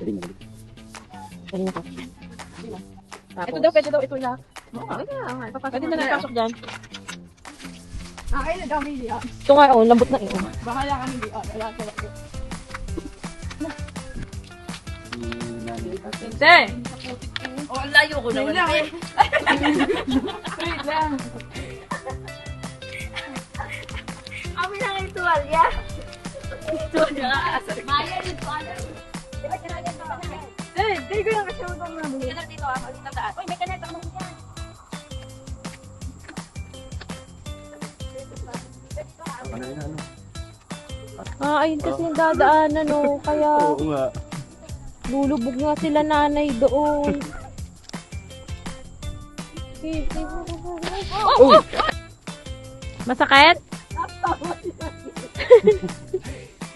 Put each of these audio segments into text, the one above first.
Dali na po. Ito daw, pwede daw ito na. Pwede na napasok dyan. Ay, nagami niya. Ito nga, oh, lambot na eh. Bahala ka hindi. Wala ka lang. Te! Oh, ang layo ko naman. Wait lang. Kami lang yung tuwalya. Maya yung tuwalya. Te, ko lang kasi utang na. Dito, dito, ang uy, may kaneta ka naman yan. Ayun kasi yung dadaanan, oh. Kaya Oo nga. lulubog nga sila nanay doon. Oh! Masakit?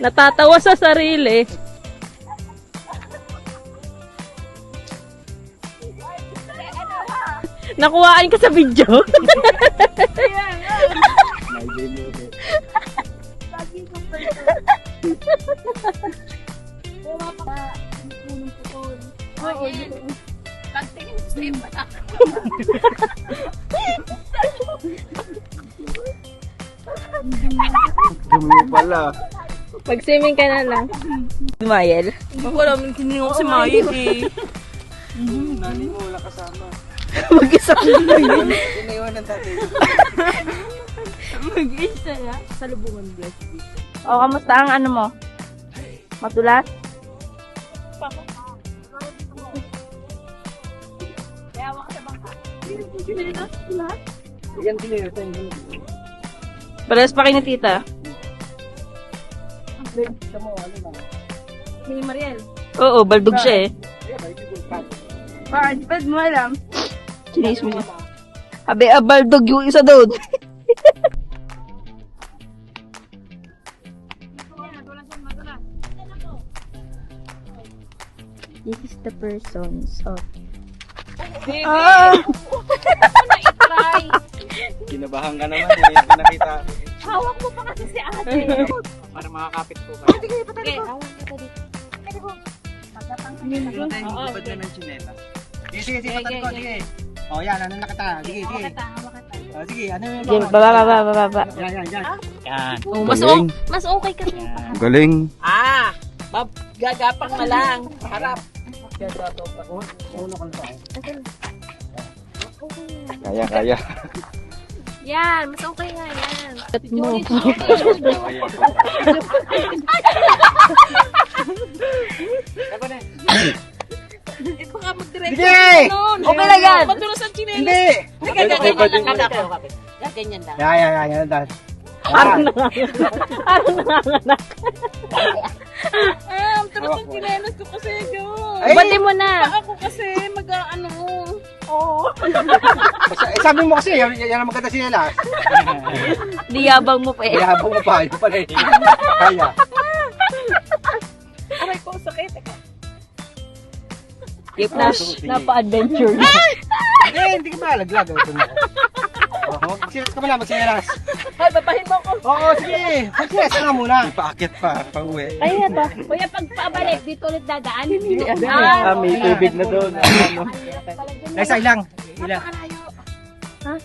Natatawa sa sarili. Nakuhaan ka sa video. Oo, pagtingin sa iba na. Dumi pala. Mag-swimming ka na lang. Mayel. Wala, hindi ko si Maya eh. Nani mo wala kasama. Mag-isa Iniwan ng dati. Mag-isa ya. Sa lubungan, bless you. O, kamusta ang ano mo? Matulas? Yan sila. Pares pa kayo ni tita. Mini Mariel. Oo, baldog siya eh. Pwede mo alam. Chinis mo siya. Abi, baldog yung isa doon. This is the persons of... Try. Kinabahan ka naman eh. Pinakita. Hawak mo pa kasi si ate. Para makakapit po kayo. Okay, hawak kita dito. Bubad na ng chinela. Sige, sige, patad ko. Sige. O yan, ano na kita? Sige, sige. O sige, ano yung Sige, baba. Yan. Yan. Oh, mas okay ka rin. Galing. Gagapang na lang. Harap. Kaya. Yan, mas okay nga yan. Ito ka mag-direct. Sige! Okay na yan. Madulas ang chinelas. Hindi! Ganyan lang. Yan. Parang nanganganak. Ang talas ang chinelas ko kasi yun. Ay! Bati mo na. Ako kasi mag-ano. Oo. Sabi mo kasi, yan ang maganda sinila. Diyabang mo pa eh. Ihabang mo pa, yun pala eh. Kaya. Aray ko, sakit. Yung napa-adventure na. Hindi ka malaglag. Magsilas ka pala, magsilas. Ay, babahin mo ko. Oo, sige. Magsilas ka nga muna. Paakit pa, pang-uwi. Ay, ito. Kuya, pag pabalik, dito ulit dadaan. May tubig na doon. Isa ilang. Napakalayo. Ha?